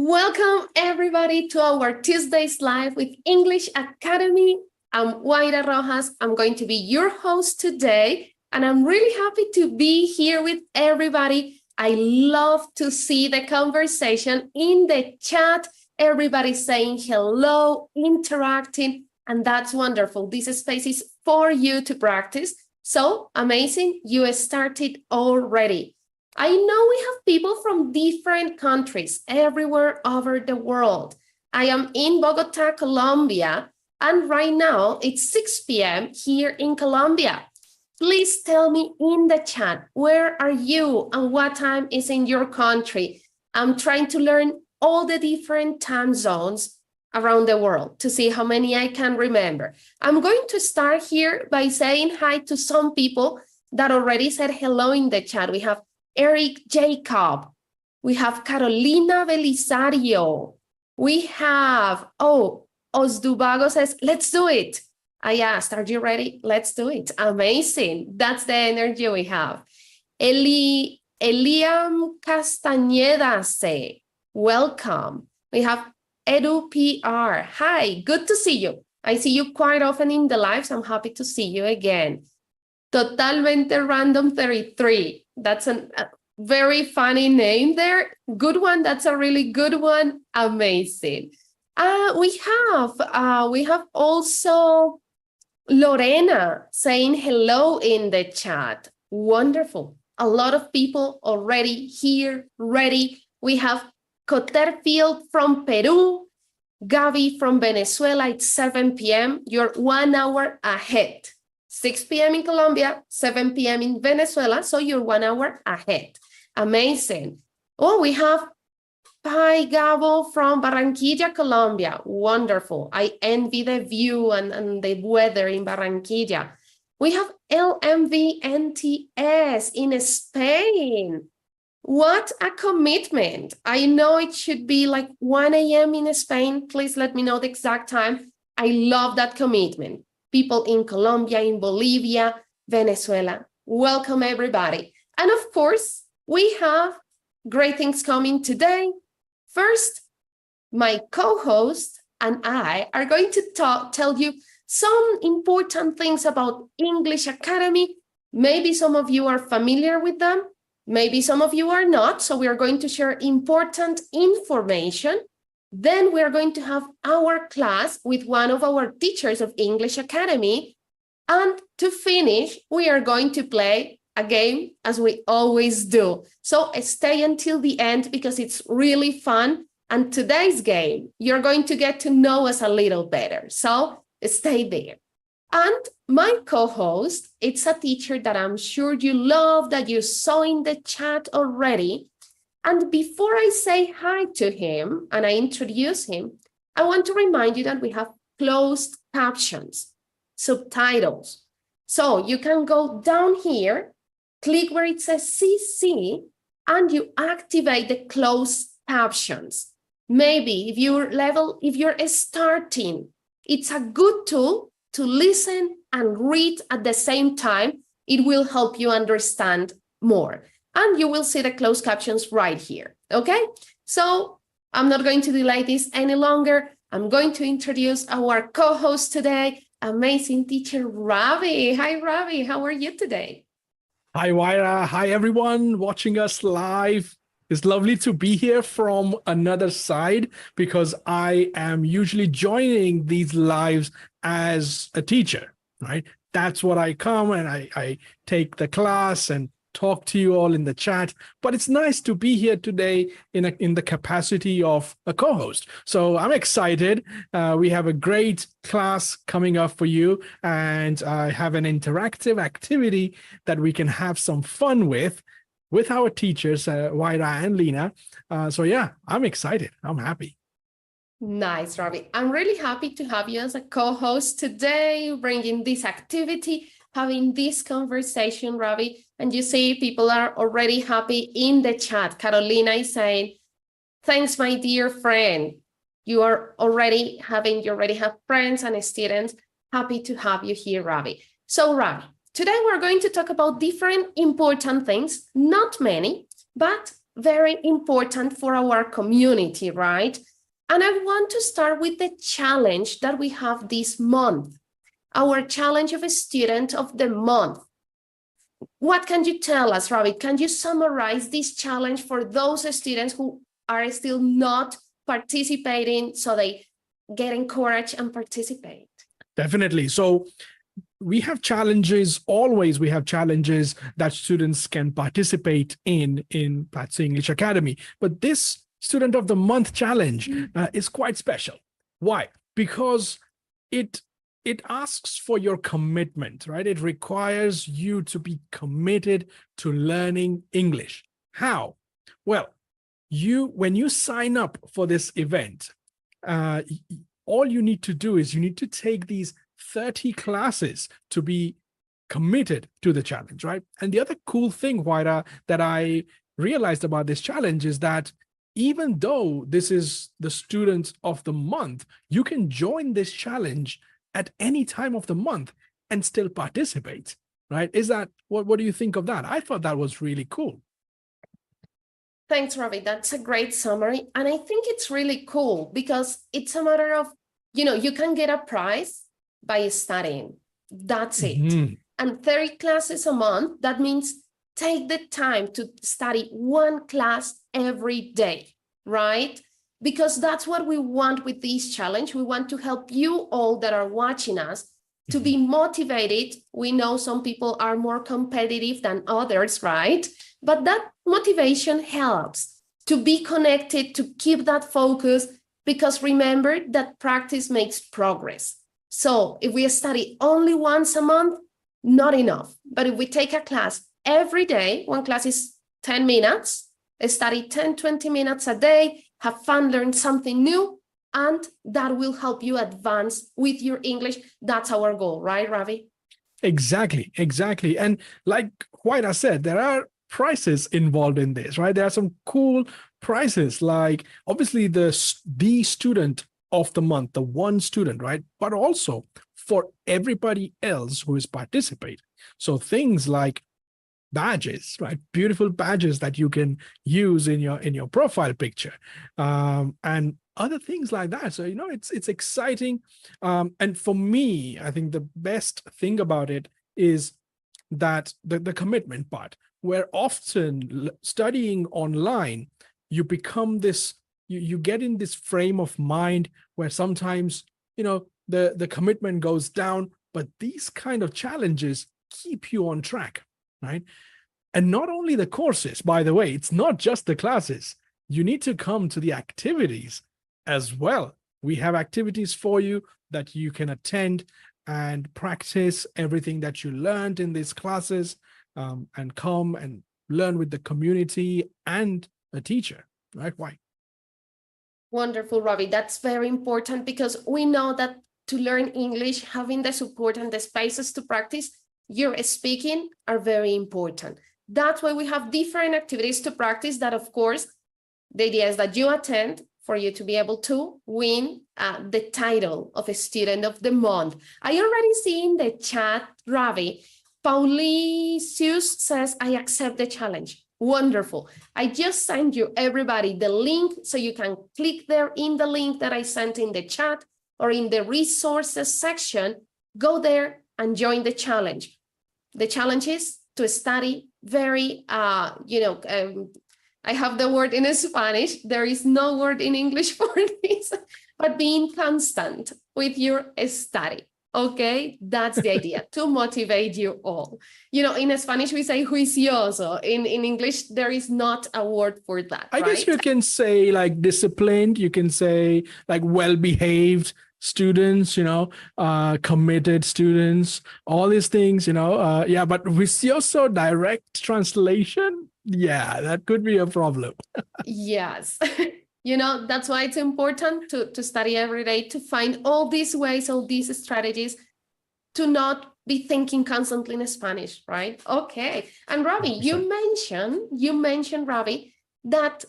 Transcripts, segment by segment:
Welcome everybody to our Tuesdays Live with English Academy. I'm Wayra Rojas. I'm going to be your host today, and I'm really happy to be here with everybody. I love to see the conversation in the chat. Everybody saying hello, interacting, and that's wonderful. This space is for you to practice. So amazing, you started already. I know we have people from different countries everywhere over the world. I am in Bogota, Colombia, and right now it's 6 p.m. here in Colombia. Please tell me in the chat, where are you and what time is in your country? I'm trying to learn all the different time zones around the world to see how many I can remember. I'm going to start here by saying hi to some people that already said hello in the chat. We have Eric Jacob, we have Carolina Belisario, we have, Osdubago says, let's do it. I asked, are you ready? Let's do it. Amazing. That's the energy we have. Eliam Castañeda say, welcome. We have Edu PR. Hi, good to see you. I see you quite often in the lives. I'm happy to see you again. Totalmente Random 33. That's a very funny name there. Good one. That's a really good one. Amazing. We have also Lorena saying hello in the chat. Wonderful. A lot of people already here, ready. We have Cotterfield from Peru, Gaby from Venezuela. It's 7 p.m. You're 1 hour ahead. 6 p.m. in Colombia, 7 p.m. in Venezuela, so you're 1 hour ahead. Amazing. Oh, we have Pai Gabo from Barranquilla, Colombia. Wonderful. I envy the view and the weather in Barranquilla. We have LMVNTS in Spain. What a commitment. I know it should be like 1 a.m. in Spain. Please let me know the exact time. I love that commitment. People in Colombia, in Bolivia, Venezuela. Welcome, everybody. And of course, we have great things coming today. First, my co-host and I are going to tell you some important things about English Academy. Maybe some of you are familiar with them. Maybe some of you are not. So we are going to share important information. Then we are going to have our class with one of our teachers of English Academy. And to finish, we are going to play a game as we always do. So stay until the end because it's really fun. And today's game, you're going to get to know us a little better. So stay there. And my co-host, it's a teacher that I'm sure you love, that you saw in the chat already. And before I say hi to him and I introduce him, I want to remind you that we have closed captions, subtitles. So you can go down here, click where it says CC, and you activate the closed captions. Maybe if you're starting, it's a good tool to listen and read at the same time. It will help you understand more. And you will see the closed captions right here, okay? So I'm not going to delay this any longer. I'm going to introduce our co-host today, amazing teacher, Ravi. Hi, Ravi, how are you today? Hi, Wayra. Hi, everyone watching us live. It's lovely to be here from another side because I am usually joining these lives as a teacher, right? That's what I come and I take the class and talk to you all in the chat, but it's nice to be here today in the capacity of a co-host. So I'm excited. We have a great class coming up for you, and I have an interactive activity that we can have some fun with our teachers, Wayra and Lina. So yeah, I'm excited. I'm happy. Nice, Ravi. I'm really happy to have you as a co-host today, bringing this activity, having this conversation, Ravi. And you see people are already happy in the chat. Carolina is saying, thanks, my dear friend. You already have friends and students. Happy to have you here, Ravi. So Ravi, today we're going to talk about different important things, not many, but very important for our community, right? And I want to start with the challenge that we have this month, our challenge of a student of the month. What can you tell us, Ravi? Can you summarize this challenge for those students who are still not participating so they get encouraged and participate? Definitely. So we have challenges, always we have challenges that students can participate in Patsy English Academy. But this Student of the Month challenge is quite special. Why? Because it asks for your commitment, right? It requires you to be committed to learning English. How? Well, when you sign up for this event, all you need to do is you need to take these 30 classes to be committed to the challenge, right? And the other cool thing, Huayra, that I realized about this challenge is that even though this is the Student of the Month, you can join this challenge at any time of the month and still participate, right? Is that, what do you think of that? I thought that was really cool. Thanks, Ravi. That's a great summary. And I think it's really cool because it's a matter of, you can get a prize by studying. That's it. Mm-hmm. And 30 classes a month, that means take the time to study one class every day, right? Because that's what we want with this challenge. We want to help you all that are watching us to be motivated. We know some people are more competitive than others, right? But that motivation helps to be connected, to keep that focus, because remember that practice makes progress. So if we study only once a month, not enough. But if we take a class every day, one class is 10 minutes, study 10, 20 minutes a day, have fun, learn something new, and that will help you advance with your English. That's our goal, right, Ravi? Exactly. And like Huayra said, there are prizes involved in this, right? There are some cool prizes, like obviously the Student of the Month, the one student, right? But also for everybody else who is participating. So things like badges, right? Beautiful badges that you can use in your profile picture, and other things like that. So it's exciting, and for me, I think the best thing about it is that the commitment part, where often studying online, you become this, you get in this frame of mind where sometimes the commitment goes down, but these kind of challenges keep you on track, right? And not only the courses, by the way, it's not just the classes. You need to come to the activities as well. We have activities for you that you can attend and practice everything that you learned in these classes, and come and learn with the community and a teacher, right? Why? Wonderful, Ravi. That's very important because we know that to learn English, having the support and the spaces to practice your speaking are very important. That's why we have different activities to practice that, of course, the idea is that you attend for you to be able to win the title of a Student of the Month. I already see in the chat, Ravi, Paulicius says, I accept the challenge. Wonderful. I just sent you, everybody, the link, so you can click there in the link that I sent in the chat or in the resources section. Go there and join the challenge. The challenge is to study very, I have the word in Spanish. There is no word in English for this, but being constant with your study. Okay, that's the idea, to motivate you all. In Spanish, we say juicioso. In English, there is not a word for that, I right? guess you can say like disciplined, you can say like well-behaved students, committed students, all these things, yeah, but juicioso, direct translation, yeah, that could be a problem. Yes. That's why it's important to study every day, to find all these ways, all these strategies, to not be thinking constantly in Spanish, right? Okay. And Ravi, 100%. you mentioned, Ravi, that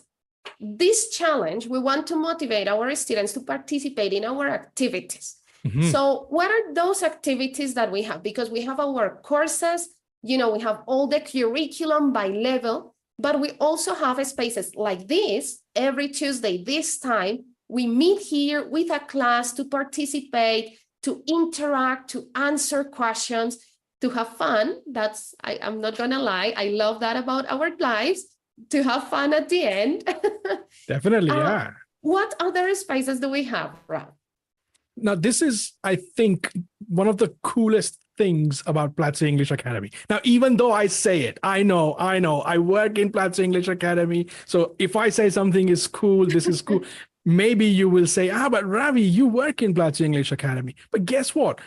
this challenge, we want to motivate our students to participate in our activities. Mhm. So what are those activities that we have? Because we have our courses, we have all the curriculum by level, But we also have spaces like this every Tuesday. This time, we meet here with a class to participate, to interact, to answer questions, to have fun. I'm not gonna lie, I love that about our lives, to have fun at the end. Definitely, yeah. What other spaces do we have, Rob? Now, this is, I think, one of the coolest things about Platzi English Academy. Now, even though I say it, I know, I work in Platzi English Academy. So if I say something is cool, this is cool, maybe you will say, but Ravi, you work in Platzi English Academy. But guess what?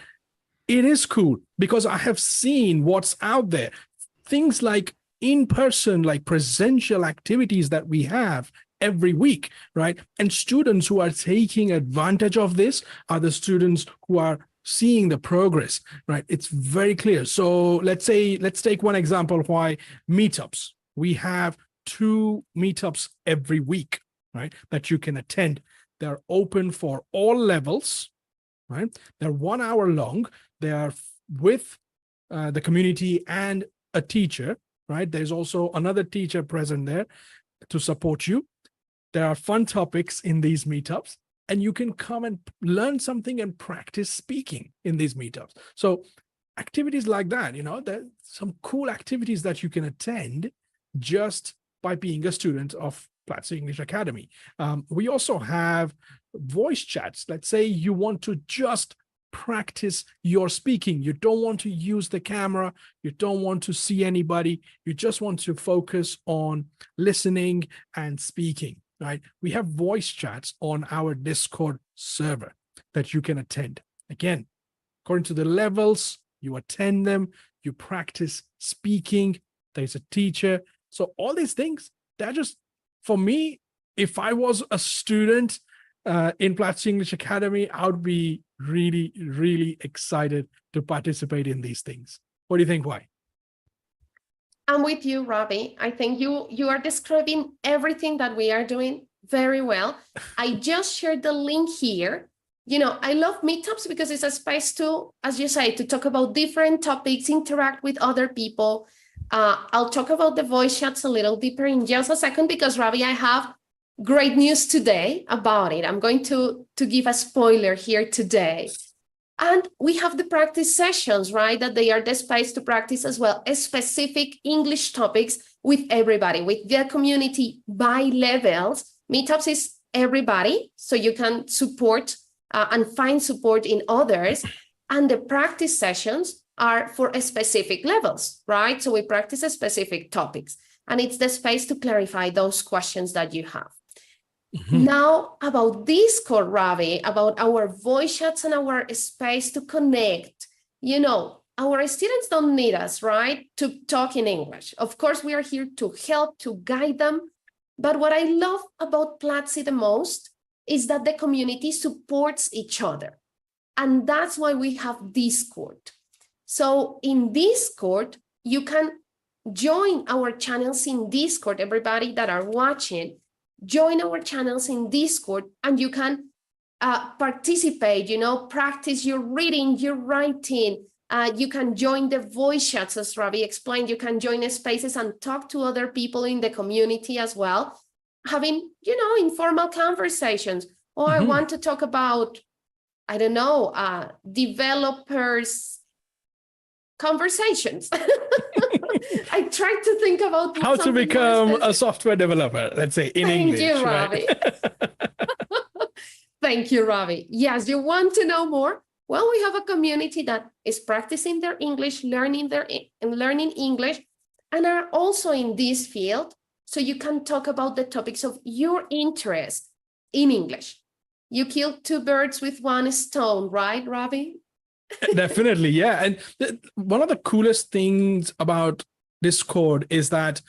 It is cool because I have seen what's out there. Things like in-person, like presential activities that we have every week, right? And students who are taking advantage of this are the students who are seeing the progress, right? It's very clear. So let's take one example why meetups. We have 2 meetups every week, right? That you can attend. They're open for all levels, right? They're 1 hour long. They are with the community and a teacher, right? There's also another teacher present there to support you. There are fun topics in these meetups, and you can come and learn something and practice speaking in these meetups. So activities like that, there's some cool activities that you can attend just by being a student of Platzi English Academy. We also have voice chats. Let's say you want to just practice your speaking. You don't want to use the camera. You don't want to see anybody. You just want to focus on listening and speaking, right? We have voice chats on our Discord server that you can attend. Again, according to the levels, you attend them, you practice speaking. There's a teacher. So all these things, they're just, for me, if I was a student in Platzi English Academy, I would be really, really excited to participate in these things. What do you think? Why? I'm with you, Robbie. I think you are describing everything that we are doing very well. I just shared the link here. I love meetups because it's a space to, as you say, to talk about different topics, interact with other people. I'll talk about the voice chats a little deeper in just a second because, Robbie, I have great news today about it. I'm going to give a spoiler here today. And we have the practice sessions, right? That they are the space to practice as well, specific English topics with everybody, with the community by levels. Meetups is everybody, so you can support and find support in others. And the practice sessions are for specific levels, right? So we practice specific topics. And it's the space to clarify those questions that you have. Mm-hmm. Now, about Discord, Ravi, about our voice chats and our space to connect, our students don't need us, right, to talk in English. Of course, we are here to help, to guide them. But what I love about Platzi the most is that the community supports each other. And that's why we have Discord. So in Discord, you can join our channels in Discord, everybody that are watching. Join our channels in Discord and you can participate, practice your reading, your writing. You can join the voice chats, as Ravi explained. You can join the spaces and talk to other people in the community as well, having, informal conversations. Or I want to talk about, I don't know, developers' conversations. I tried to think about how to become a software developer, let's say in English. Thank you, Ravi. Right? Thank you, Ravi. Yes, you want to know more? Well, we have a community that is practicing their English, learning English, and are also in this field. So you can talk about the topics of your interest in English. You killed 2 birds with 1 stone, right, Ravi? Definitely, yeah. And one of the coolest things about Discord is that,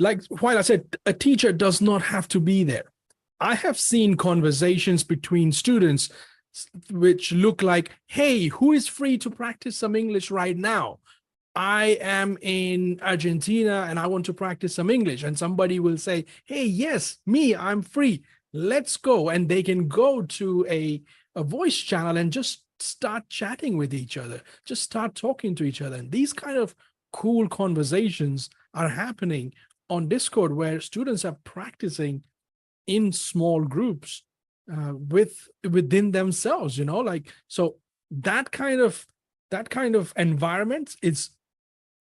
like while I said, a teacher does not have to be there. I have seen conversations between students which look like, hey, who is free to practice some English right now? I am in Argentina and I want to practice some English. And somebody will say, hey, yes, me, I'm free. Let's go. And they can go to a voice channel and just start chatting with each other, just start talking to each other. And these kind of cool conversations are happening on Discord where students are practicing in small groups within themselves, like, so that kind of environment is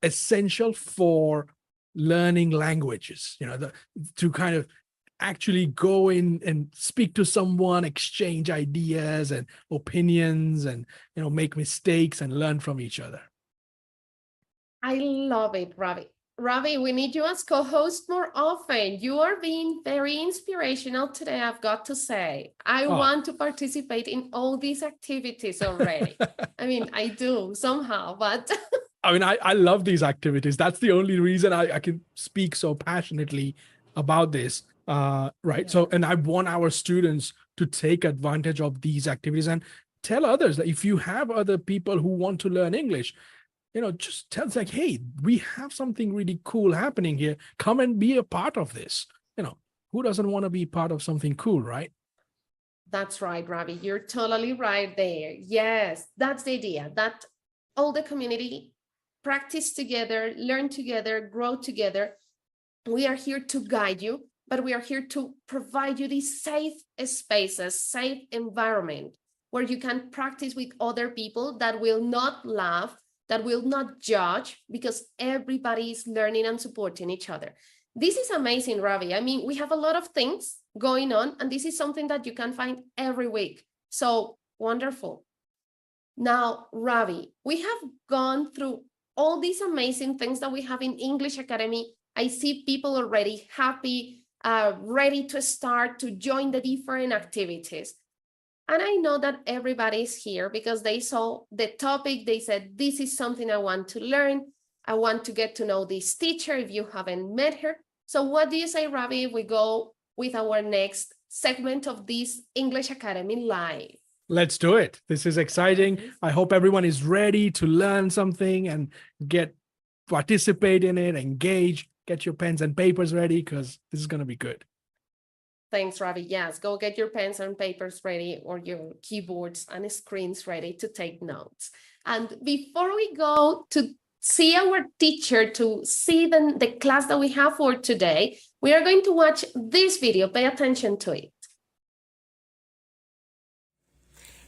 essential for learning languages, to kind of actually go in and speak to someone, exchange ideas and opinions, and make mistakes and learn from each other. I love it, Ravi. Ravi, we need you as co-host more often. You are being very inspirational today, I've got to say. I want to participate in all these activities already. I mean, I do somehow, but... I mean, I love these activities. That's the only reason I can speak so passionately about this. Right. Yeah. So, and I want our students to take advantage of these activities and tell others that if you have other people who want to learn English, just tell them, like, hey, we have something really cool happening here. Come and be a part of this. Who doesn't want to be part of something cool, right? That's right, Ravi. You're totally right there. Yes, that's the idea, that all the community practice together, learn together, grow together. We are here to guide you, but we are here to provide you these safe spaces, safe environment where you can practice with other people that will not laugh, that will not judge, because everybody is learning and supporting each other. This is amazing, Ravi. I mean, we have a lot of things going on, and this is something that you can find every week. So wonderful. Now, Ravi, we have gone through all these amazing things that we have in English Academy. I see people already happy, ready to start to join the different activities. And I know that everybody is here because they saw the topic. They said, this is something I want to learn. I want to get to know this teacher if you haven't met her. So what do you say, Ravi, if we go with our next segment of this English Academy Live? Let's do it. This is exciting. I hope everyone is ready to learn something and participate in it, engage, get your pens and papers ready, because this is going to be good. Thanks, Ravi. Yes, go get your pens and papers ready, or your keyboards and screens ready to take notes. And before we go to see our teacher, to see the class that we have for today, we are going to watch this video. Pay attention to it.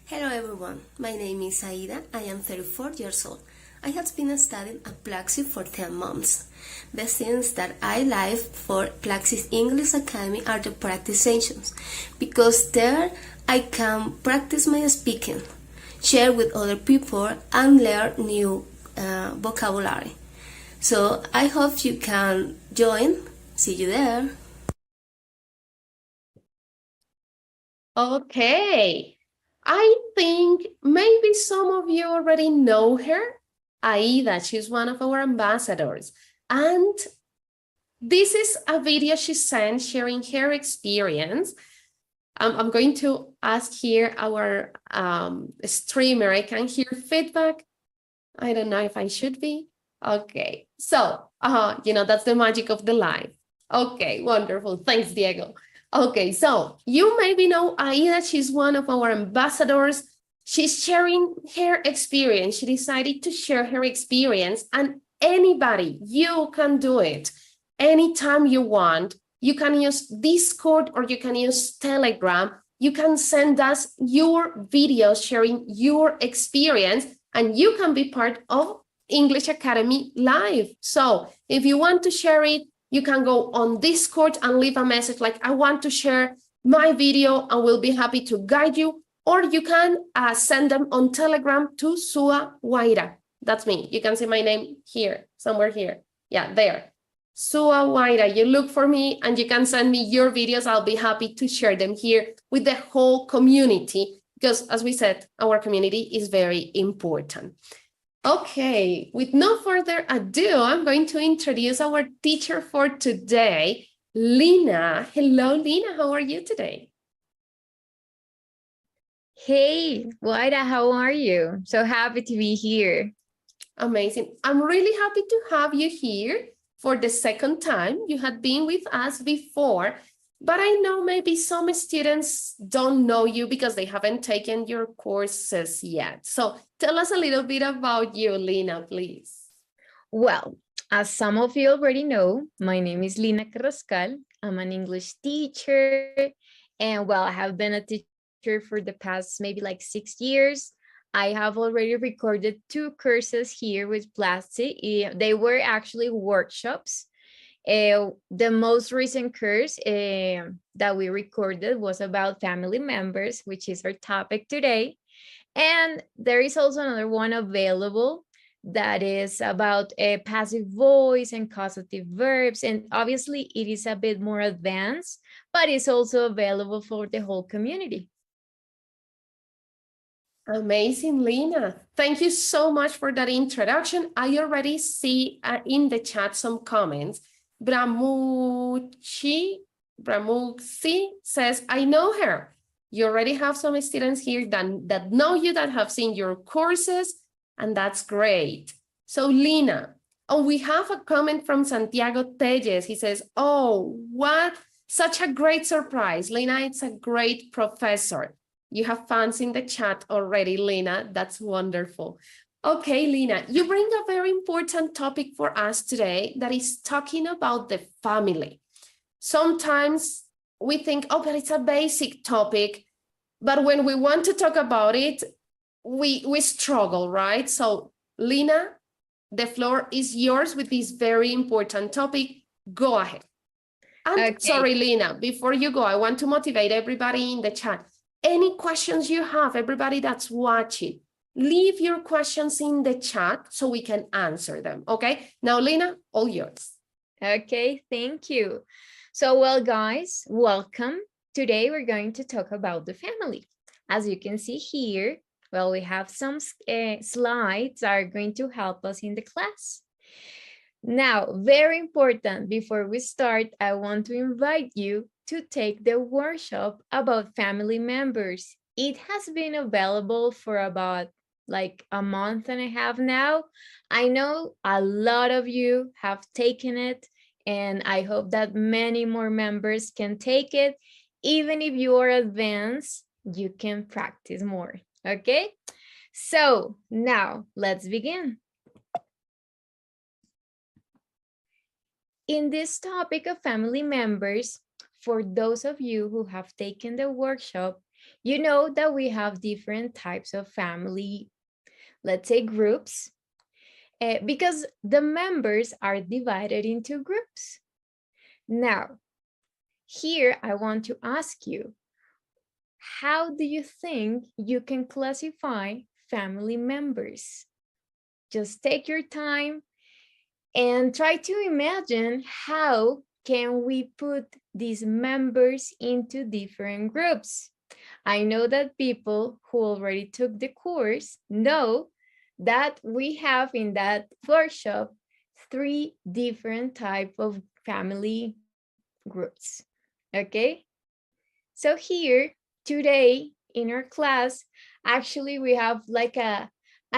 Hello everyone, my name is Aida. I am 34 years old. I have been studying at Plaxis for 10 months. The things that I like for Plaxis English Academy are the practice sessions, because there I can practice my speaking, share with other people, and learn new vocabulary. So I hope you can join. See you there. Okay. I think maybe some of you already know her, Aida. She's one of our ambassadors. And this is a video she sent sharing her experience. I'm going to ask here our streamer. I can hear feedback. I don't know if I should be. Okay. So, that's the magic of the live. Okay, wonderful. Thanks, Diego. Okay, so you maybe know Aida. She's one of our ambassadors. She's sharing her experience. She decided to share her experience, and anybody, you can do it anytime you want. You can use Discord or you can use Telegram. You can send us your videos sharing your experience, and you can be part of English Academy Live. So if you want to share it, you can go on Discord and leave a message like, I want to share my video, and we'll be happy to guide you. Or you can send them on Telegram to Sua Waira. That's me. You can see my name here, somewhere here. Yeah, there. Sua Waira. You look for me and you can send me your videos. I'll be happy to share them here with the whole community, because as we said, our community is very important. Okay, with no further ado, I'm going to introduce our teacher for today, Lina. Hello, Lina. How are you today? Hey, Waida, how are you? So happy to be here. Amazing. I'm really happy to have you here for the second time. You had been with us before, but I know maybe some students don't know you because they haven't taken your courses yet. So tell us a little bit about you, Lina, please. Well, As some of you already know, my name is Lina Carrascal. I'm an English teacher, and well, I have been a teacher for the past maybe like 6 years. I have already recorded 2 courses here with Plastic. They were actually workshops. The most recent course that we recorded was about family members, which is our topic today. And there is also another one available that is about a passive voice and causative verbs. And obviously it is a bit more advanced, but it's also available for the whole community. Amazing, Lina. Thank you so much for that introduction. I already see in the chat some comments. Bramucci says, I know her. You already have some students here that know you, that have seen your courses, and that's great. So Lina, oh, we have a comment from Santiago Telles. He says, oh, what, such a great surprise. Lina, it's a great professor. You have fans in the chat already, Lina. That's wonderful. Okay, Lina, you bring a very important topic for us today that is talking about the family. Sometimes we think, oh, but it's a basic topic. But when we want to talk about it, we struggle, right? So, Lina, the floor is yours with this very important topic. Go ahead. And Okay. sorry, Lina, before you go, I want to motivate everybody in the chat. Any questions you have, everybody that's watching, leave your questions in the chat so we can answer them, okay? Now, Lina, all yours. Okay, thank you. So, well, guys, welcome. Today we're going to talk about the family. As you can see here, well, we have some slides that are going to help us in the class. Now, very important, before we start, I want to invite you to take the workshop about family members. It has been available for about like a month and a half now. I know a lot of you have taken it, and I hope that many more members can take it. Even if you are advanced, you can practice more, okay? So now let's begin. In this topic of family members, for those of you who have taken the workshop, you know that we have different types of family, let's say groups, because the members are divided into groups. Now, here I want to ask you, how do you think you can classify family members? Just take your time and try to imagine how can we put these members into different groups. I know that people who already took the course know that we have in that workshop 3 different types of family groups, okay? So here, today in our class, actually we have like a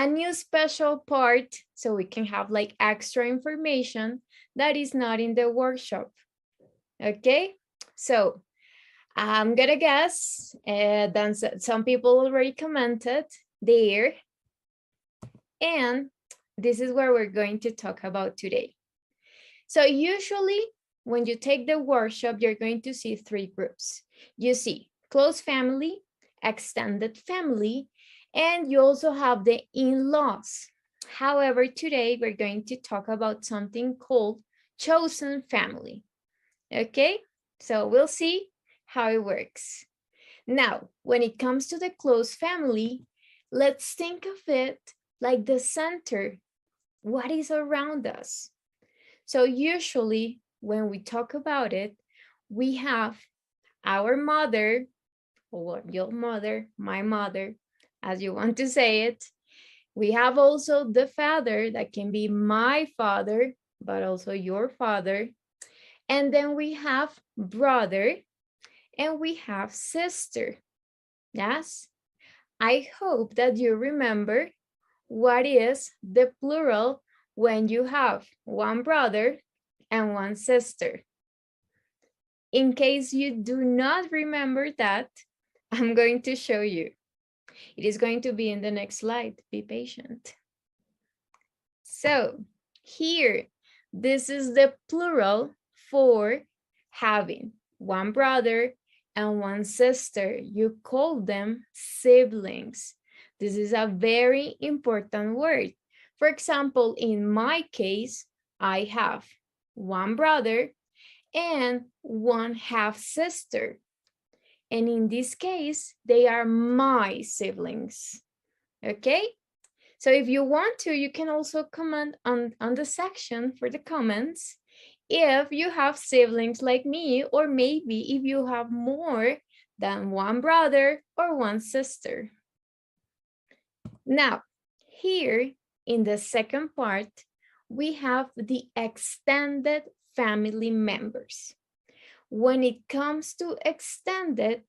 new special part so we can have like extra information that is not in the workshop, okay? So I'm gonna guess that some people already commented there, and this is where we're going to talk about today. So usually when you take the workshop, you're going to see 3 groups. You see close family, extended family, and you also have the in-laws. However, today we're going to talk about something called chosen family. Okay, so we'll see how it works. Now, when it comes to the close family, let's think of it like the center. What is around us? So usually when we talk about it, we have our mother, or your mother, my mother, as you want to say it. We have also the father, that can be my father, but also your father. And then we have brother, and we have sister. Yes? I hope that you remember what is the plural when you have one brother and one sister. In case you do not remember that, I'm going to show you. It is going to be in the next slide. Be patient. So here, This is the plural for having one brother and one sister. You call them siblings. This is a very important word. For example, in my case, I have one brother and one half sister. And in this case, they are my siblings. Okay? So if you want to, you can also comment on the section for the comments if you have siblings like me, or maybe if you have more than one brother or one sister. Now, here in the second part, we have the extended family members. When it comes to extended,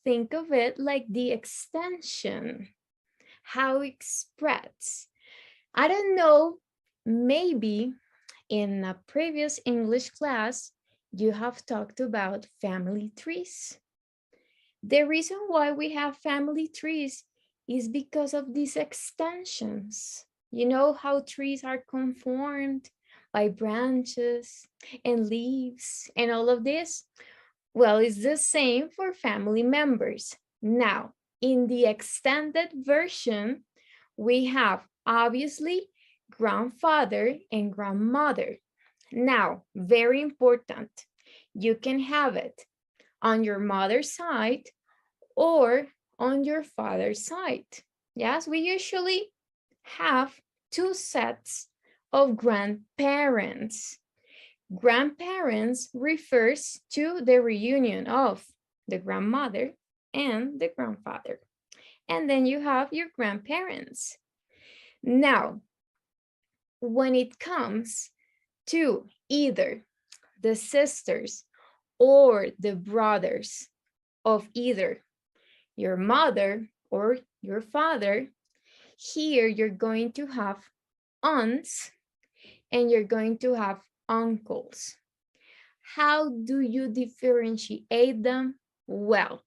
think of it like the extension, how it spreads. I don't know, maybe in a previous English class, you have talked about family trees. The reason why we have family trees is because of these extensions. You know how trees are conformed by branches and leaves and all of this? Well, it's the same for family members. Now, in the extended version, we have obviously grandfather and grandmother. Now, very important, you can have it on your mother's side or on your father's side. Yes, we usually have two sets of grandparents. Grandparents refers to the reunion of the grandmother and the grandfather. And then you have your grandparents. Now, when it comes to either the sisters or the brothers of either your mother or your father, here you're going to have aunts and you're going to have uncles. How do you differentiate them? Well,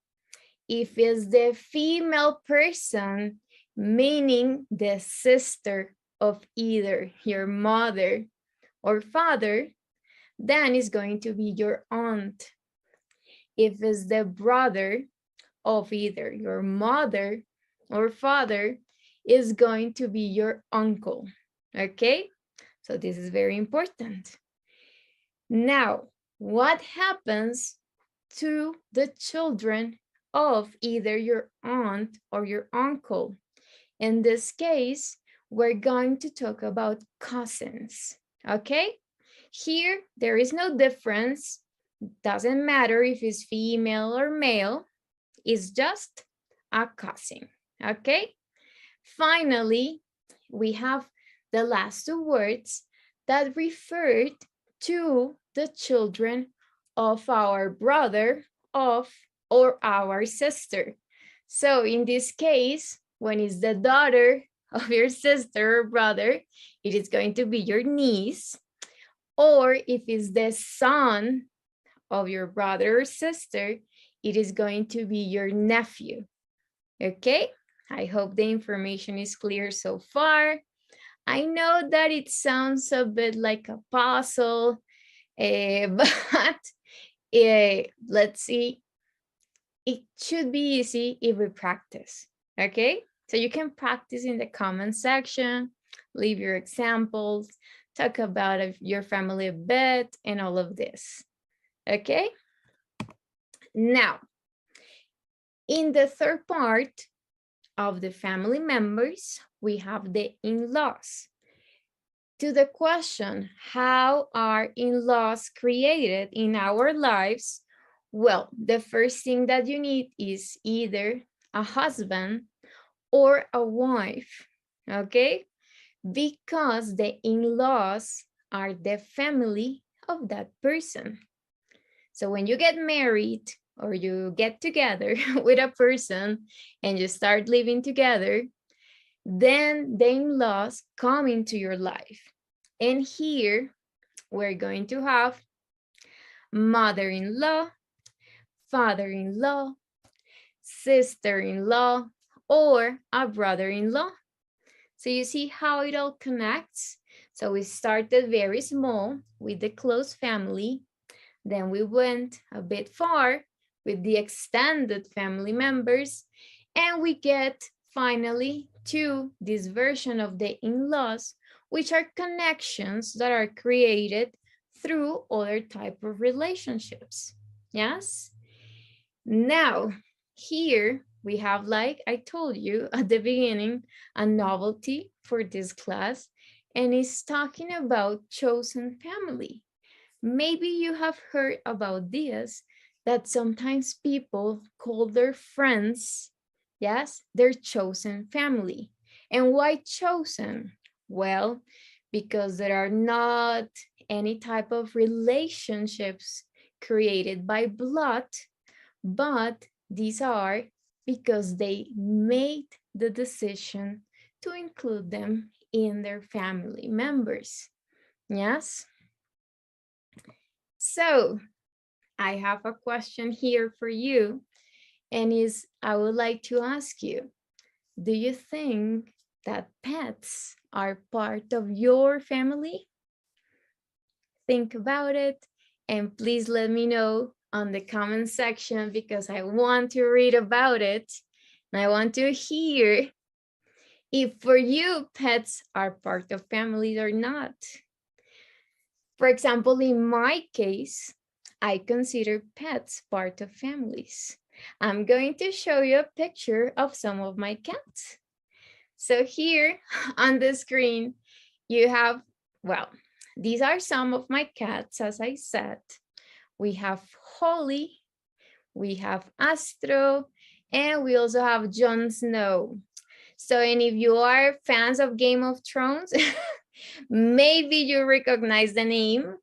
if it's the female person, meaning the sister of either your mother or father, then it's going to be your aunt. If it's the brother of either your mother or father, is going to be your uncle. Okay, so this is very important. Now, what happens to the children of either your aunt or your uncle? In this case, we're going to talk about cousins. Okay, here there is no difference. Doesn't matter if it's female or male. It's just a cousin. Okay, finally, we have the last two words that referred to the children of our brother or our sister. So in this case, when it's the daughter of your sister or brother, it is going to be your niece. Or if it's the son of your brother or sister, it is going to be your nephew. Okay, I hope the information is clear so far. I know that it sounds a bit like a puzzle, but let's see. It should be easy if we practice, okay? So you can practice in the comment section, leave your examples, talk about your family a bit, and all of this, okay? Now, in the third part of the family members, we have the in-laws. To the question, how are in-laws created in our lives? Well, the first thing that you need is either a husband or a wife, okay? Because the in-laws are the family of that person. So when you get married or you get together with a person and you start living together, then the in-laws come into your life. And here we're going to have mother-in-law, father-in-law, sister-in-law, or a brother-in-law. So you see how it all connects? So we started very small with the close family. Then we went a bit far with the extended family members. And we get finally to this version of the in-laws, which are connections that are created through other type of relationships. Yes? Now, here we have, like I told you at the beginning, a novelty for this class, and it's talking about chosen family. Maybe you have heard about this, that sometimes people call their friends, yes, their chosen family. And why chosen? Well, because there are not any type of relationships created by blood, but these are because they made the decision to include them in their family members. Yes? So I have a question here for you, and I would like to ask you, do you think that pets are part of your family? Think about it, and please let me know on the comment section, because I want to read about it and I want to hear if for you pets are part of families or not. For example, in my case, I consider pets part of families. I'm going to show you a picture of some of my cats. So here on the screen, you have, well, these are some of my cats, as I said. We have Holly, we have Astro, and we also have Jon Snow. So, and if you are fans of Game of Thrones, maybe you recognize the name.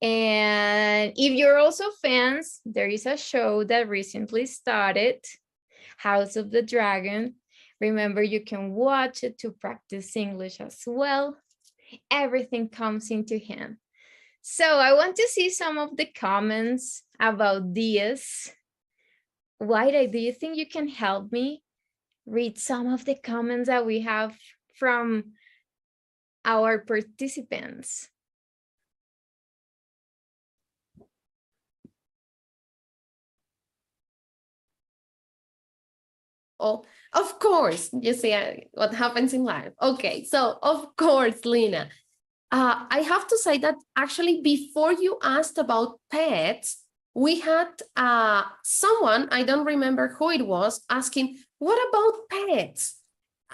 And if you're also fans, there is a show that recently started, House of the Dragon. Remember, you can watch it to practice English as well. Everything comes into hand. So I want to see some of the comments about this. Wida, do you think you can help me read some of the comments that we have from our participants? Oh, of course, you see what happens in life. Okay, so of course, Lina, I have to say that actually before you asked about pets, we had someone, I don't remember who it was, asking, what about pets?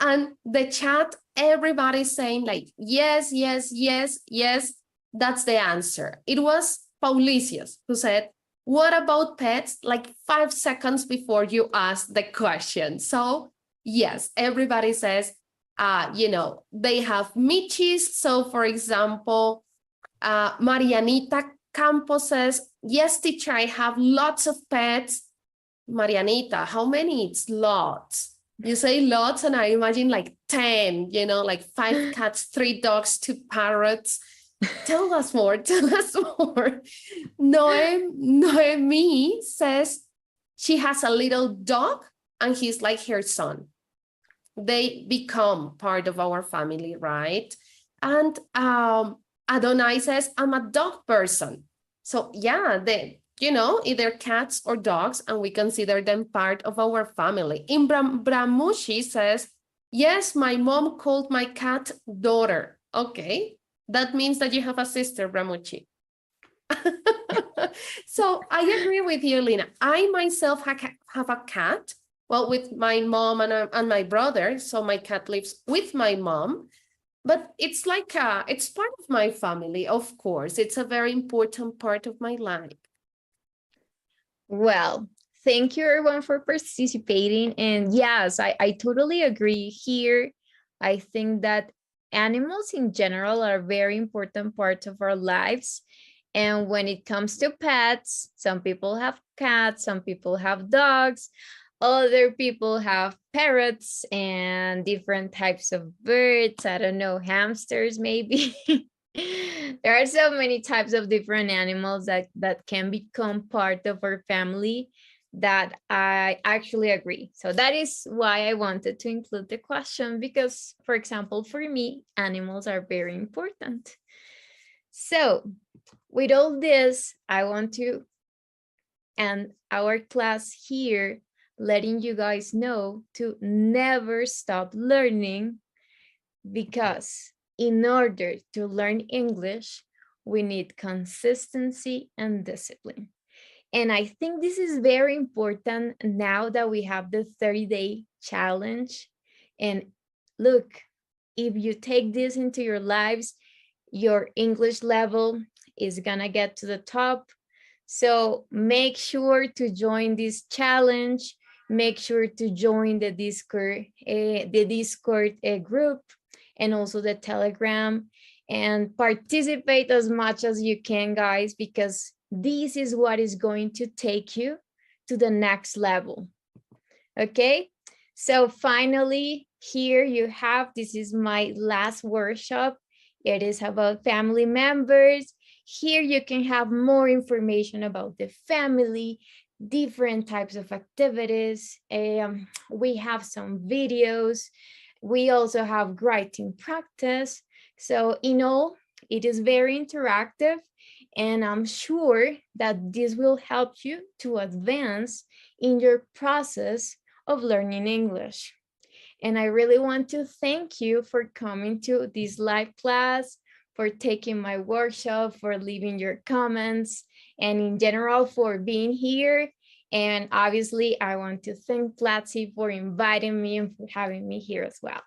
And the chat, everybody's saying like, yes, yes, yes, yes, that's the answer. It was Paulicius who said, what about pets? Like 5 seconds before you asked the question. So yes, everybody says, they have Michis. So for example, Marianita Campos says, yes, teacher, I have lots of pets. Marianita, how many? It's lots. You say lots, and I imagine like 10, like 5 cats, 3 dogs, 2 parrots. Tell us more, tell us more. Noemi says she has a little dog and he's like her son. They become part of our family, right? And Adonai says, I'm a dog person. So yeah, either cats or dogs, and we consider them part of our family. Imbram Bramushi says, yes, my mom called my cat daughter. Okay, that means that you have a sister, Bramucci. So I agree with you, Lina. I myself have a cat, well, with my mom and my brother. So my cat lives with my mom, but it's like it's part of my family, of course. It's a very important part of my life. Well, thank you everyone for participating. And yes, I totally agree here. I think that animals in general are very important parts of our lives. And when it comes to pets, some people have cats, some people have dogs, other people have parrots and different types of birds. I don't know, hamsters maybe. There are so many types of different animals that can become part of our family that I actually agree. So that is why I wanted to include the question because, for example, for me, animals are very important. So with all this, I want to end our class here, letting you guys know to never stop learning, because in order to learn English, we need consistency and discipline. And I think this is very important now that we have the 30-day challenge. And look, if you take this into your lives, your English level is gonna get to the top. So make sure to join this challenge. Make sure to join the Discord group, and also the Telegram, and participate as much as you can, guys, because this is what is going to take you to the next level. Okay, so finally, here you have, this is my last workshop. It is about family members. Here you can have more information about the family, different types of activities. We have some videos. We also have writing practice. So in all, it is very interactive, and I'm sure that this will help you to advance in your process of learning English. And I really want to thank you for coming to this live class, for taking my workshop, for leaving your comments, and in general for being here. And obviously, I want to thank Platzi for inviting me and for having me here as well.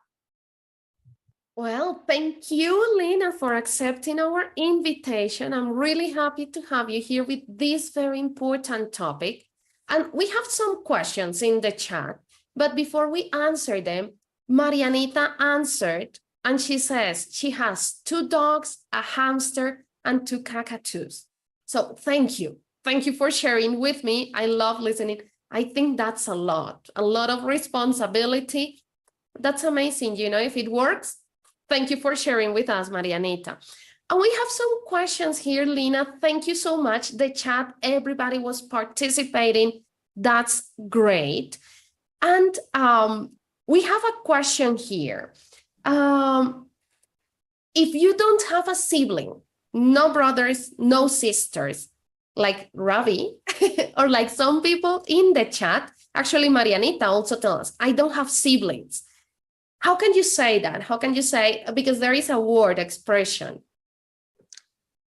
Well, thank you, Lena, for accepting our invitation. I'm really happy to have you here with this very important topic. And we have some questions in the chat, but before we answer them, Marianita answered, and she says she has 2 dogs, a hamster, and 2 cockatoos. So thank you. Thank you for sharing with me. I love listening. I think that's a lot of responsibility. That's amazing. You know, if it works, thank you for sharing with us, Marianita. And we have some questions here, Lena. Thank you so much. The chat, everybody was participating. That's great. And we have a question here. If you don't have a sibling, no brothers, no sisters, like Ravi, or like some people in the chat, actually Marianita also tells us, I don't have siblings. How can you say that? How can you say, because there is a word expression.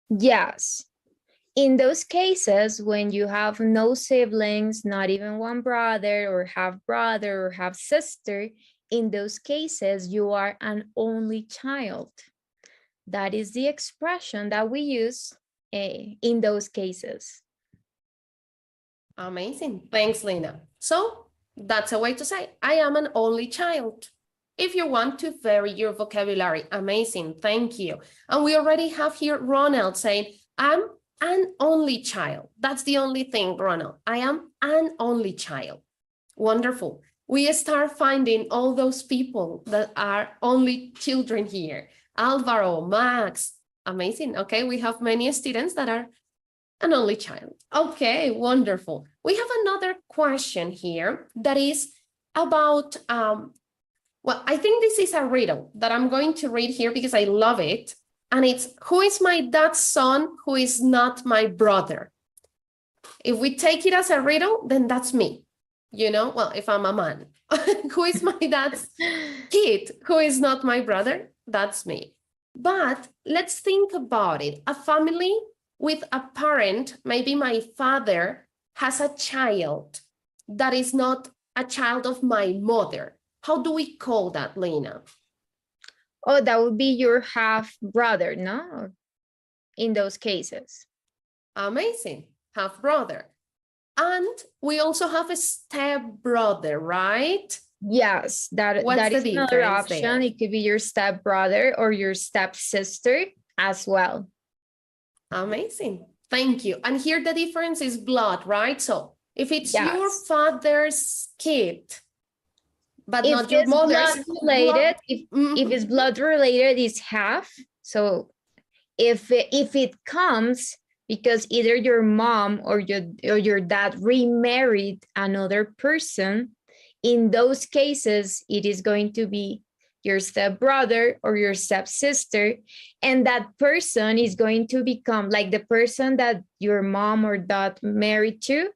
Yes. In those cases, when you have no siblings, not even one brother or half sister, in those cases, you are an only child. That is the expression that we use in those cases. Amazing. Thanks, Lena. So that's a way to say, I am an only child. If you want to vary your vocabulary, amazing. Thank you. And we already have here Ronald saying, I'm an only child. That's the only thing, Ronald. I am an only child. Wonderful. We start finding all those people that are only children here. Alvaro, Max, amazing. Okay, we have many students that are an only child. Okay, wonderful. We have another question here that is about, well, I think this is a riddle that I'm going to read here because I love it. And it's, who is my dad's son who is not my brother? If we take it as a riddle, then that's me. You know, well, if I'm a man, who is my dad's kid who is not my brother? That's me. But let's think about it. A family with a parent, maybe my father has a child that is not a child of my mother. How do we call that, Lena? Oh, that would be your half brother, no? In those cases. Amazing, half brother. And we also have a step brother, right? Yes, that is another option. There? It could be your step brother or your step sister as well. Amazing, thank you. And here the difference is blood, right? So if it's your father's kid, but not your mother's, related, if it's blood related, it's half. So if it comes because either your mom or your dad remarried another person. In those cases, it is going to be your stepbrother or your stepsister, and that person is going to become, like, the person that your mom or dad married to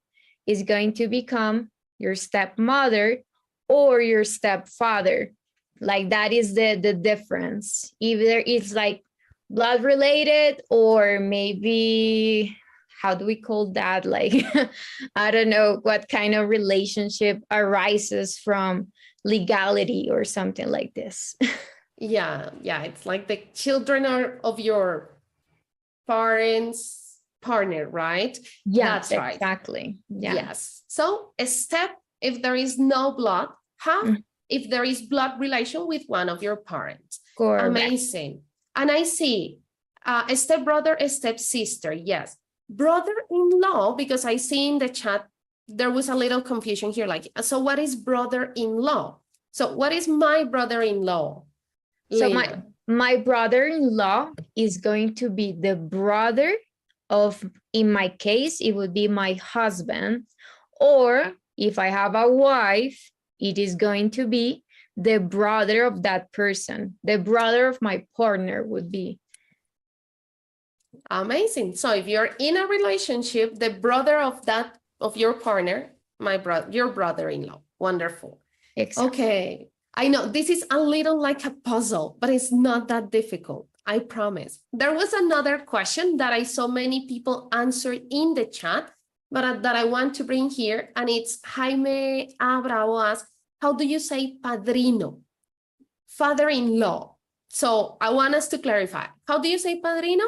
is going to become your stepmother or your stepfather. Like, that is the difference. Either it's like blood related, or maybe, how do we call that? Like, I don't know what kind of relationship arises from legality or something like this. Yeah, it's like the children are of your parents' partner, right? Yes, That's right. exactly. Yeah. Yes. So a step if there is no blood, half if there is blood relation with one of your parents. Correct. Amazing. And I see a stepbrother, a stepsister. Yes. Brother-in-law, because I see in the chat, there was a little confusion here. Like, so what is brother-in-law? So what is my brother-in-law? So Lena? my brother-in-law is going to be the brother of, in my case, it would be my husband. Or if I have a wife, it is going to be the brother of that person. The brother of my partner would be. Amazing. So if you're in a relationship, the brother of your partner, your brother-in-law. Wonderful. Exactly. Okay. I know this is a little like a puzzle, but it's not that difficult. I promise. There was another question that I saw many people answer in the chat, but that I want to bring here, and it's Jaime Abrao asks, how do you say padrino? Father-in-law. So I want us to clarify. How do you say padrino?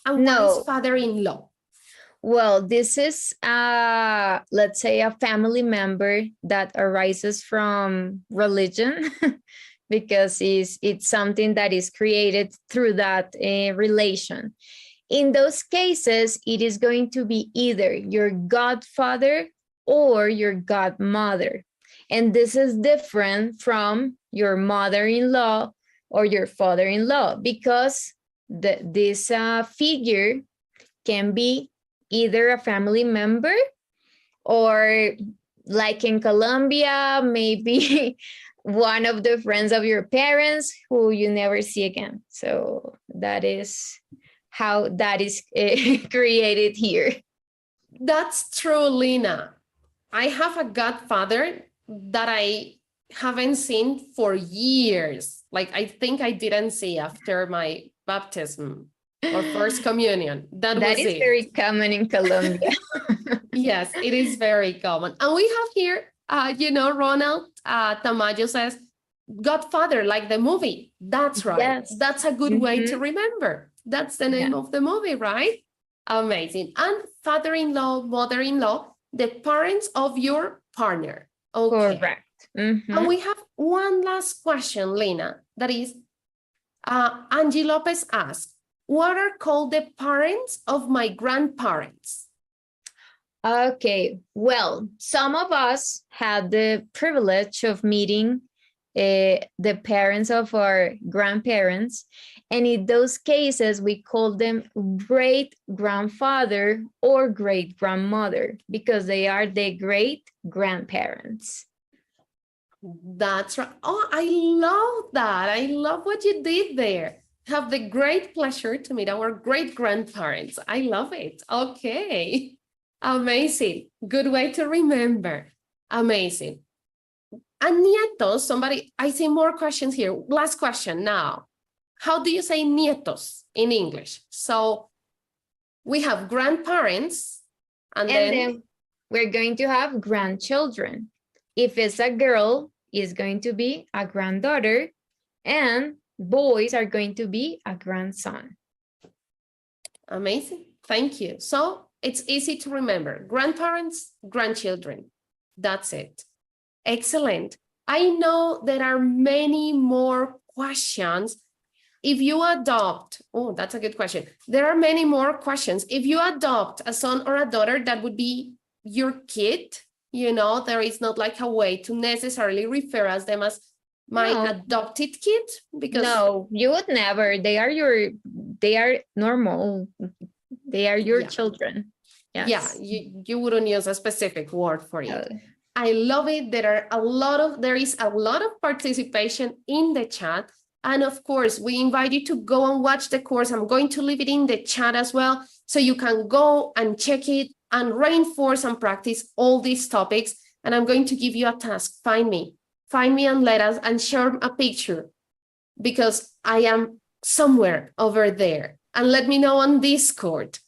And what is father-in-law? Well, this is, let's say, a family member that arises from religion, because it's something that is created through that relation. In those cases, it is going to be either your godfather or your godmother. And this is different from your mother-in-law or your father-in-law, because this figure can be either a family member, or like in Colombia, maybe one of the friends of your parents who you never see again. So that is how that is created here. That's true, Lena. I have a godfather that I haven't seen for years. Like, I think I didn't see after my baptism or first communion. That was is it. Very common in Colombia. Yes, it is very common. And we have here, Ronald Tamayo says, Godfather, like the movie. That's right. Yes. That's a good way to remember. That's the name of the movie, right? Amazing. And father-in-law, mother-in-law, the parents of your partner. Okay. Correct. And we have one last question, Lena, that is, Angie Lopez asks, what are called the parents of my grandparents? Okay, well, some of us had the privilege of meeting the parents of our grandparents, and in those cases, we call them great grandfather or great grandmother, because they are the great grandparents. That's right. Oh, I love that. I love what you did there. Have the great pleasure to meet our great grandparents. I love it. Okay. Amazing. Good way to remember. Amazing. And nietos, somebody, I see more questions here. Last question now. How do you say nietos in English? So we have grandparents, and then we're going to have grandchildren. If it's a girl, it's going to be a granddaughter, and boys are going to be a grandson. Amazing. Thank you. So it's easy to remember. Grandparents, grandchildren. That's it. Excellent. I know there are many more questions. If you adopt, oh, that's a good question. There are many more questions. If you adopt a son or a daughter, that would be your kid. You know, there is not like a way to necessarily refer as them as my adopted kid, because no, you would never. They are normal. They are your Yeah. children. Yes. Yeah, you wouldn't use a specific word for it. Oh, I love it. There is a lot of participation in the chat. And of course, we invite you to go and watch the course. I'm going to leave it in the chat as well, so you can go and check it and reinforce and practice all these topics. And I'm going to give you a task. Find me and let us and share a picture, because I am somewhere over there. And let me know on Discord,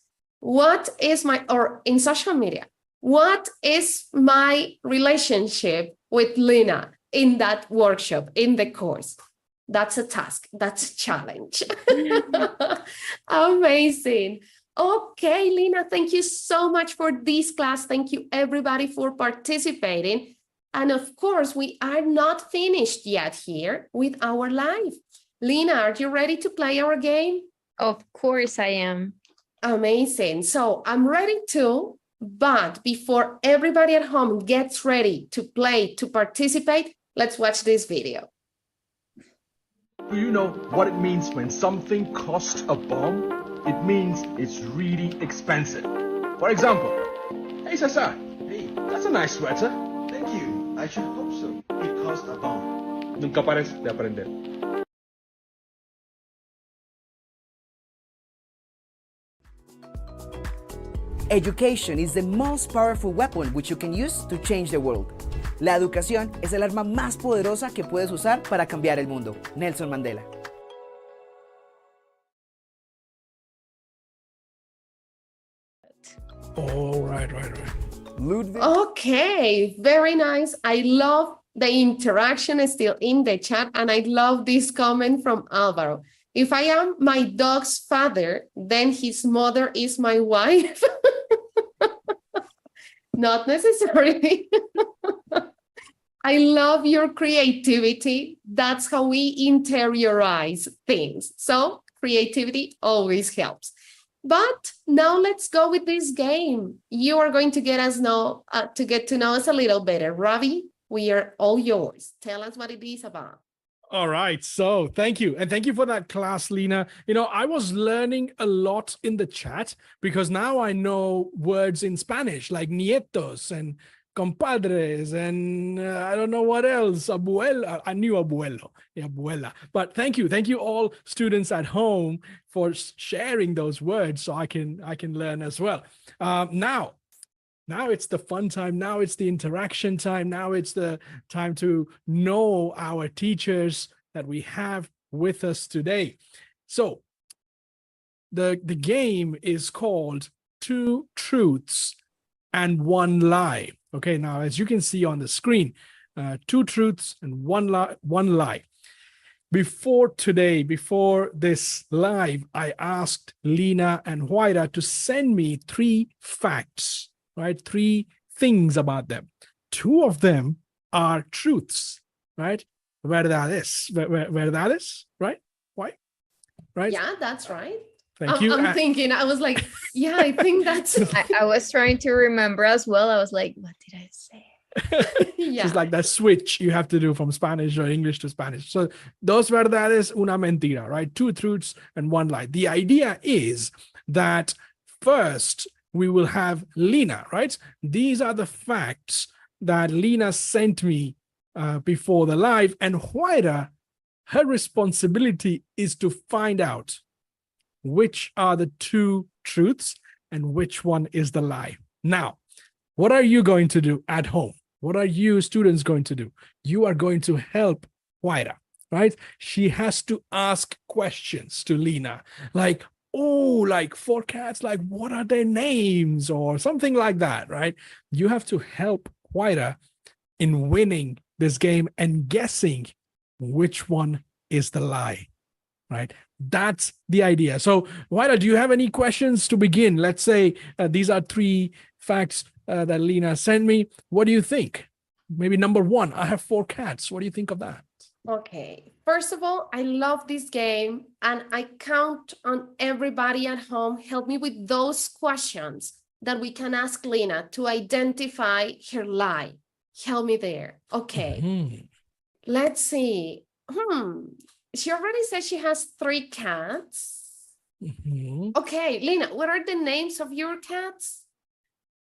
or in social media, what is my relationship with Lina in that workshop, in the course? That's a task. That's a challenge. Amazing. Okay, Lina, thank you so much for this class. Thank you, everybody, for participating. And of course, we are not finished yet here with our live. Lina, are you ready to play our game? of course I am. Amazing. So I'm ready too, but before everybody at home gets ready to play, to participate, let's watch this video. Do you know what it means when something costs a bomb? It means it's really expensive. For example, hey Cesar, hey, that's a nice sweater. Thank you. I should hope so. It cost a bomb. Nunca pares de aprender. Education is the most powerful weapon which you can use to change the world. La educación es el arma más poderosa que puedes usar para cambiar el mundo. Nelson Mandela. Oh, right. Ludwig. Okay, very nice. I love the interaction still in the chat, and I love this comment from Alvaro. If I am my dog's father, then his mother is my wife. Not necessarily. I love your creativity. That's how we interiorize things. So creativity always helps. But now let's go with this game. You are going to get to know us a little better. Ravi, we are all yours. Tell us what it is about. All right. So thank you. And thank you for that class, Lina. I was learning a lot in the chat because now I know words in Spanish like nietos and compadres and I don't know what else. Abuela. I knew abuelo. Yeah, abuela. But thank you all students at home for sharing those words so I can learn as well. Now it's the fun time. Now it's the interaction time. Now it's the time to know our teachers that we have with us today. So the game is called 2 Truths and 1 Lie. Okay, now as you can see on the screen, 2 truths and 1 lie. Before this live, I asked Lina and Huayra to send me 3 facts. Right? 3 things about them. 2 of them are truths, right? Verdades, right? Why? Right? Yeah, that's right. Thank you. I'm thinking, I was like, yeah, I think that's... I was trying to remember as well. I was like, what did I say? Yeah. It's like that switch you have to do from Spanish or English to Spanish. So dos verdades, una mentira, right? 2 truths and 1 lie. The idea is that first, we will have Lina, right? These are the facts that Lina sent me before the live, and Huayra, her responsibility is to find out which are the 2 truths and which one is the lie. Now, what are you going to do at home? What are you students going to do? You are going to help Huayra, right? She has to ask questions to Lina, like, oh, like 4 cats, like what are their names or something like that, right? You have to help Huayra in winning this game and guessing which one is the lie, right? That's the idea. So Huayra, do you have any questions to begin? Let's say these are 3 facts that Lina sent me. What do you think? Maybe number 1, I have 4 cats. What do you think of that? Okay, first of all, I love this game and I count on everybody at home. Help me with those questions that we can ask Lina to identify her lie. Help me there. Okay, Let's see. She already said she has 3 cats. Mhm. Okay, Lena, what are the names of your cats?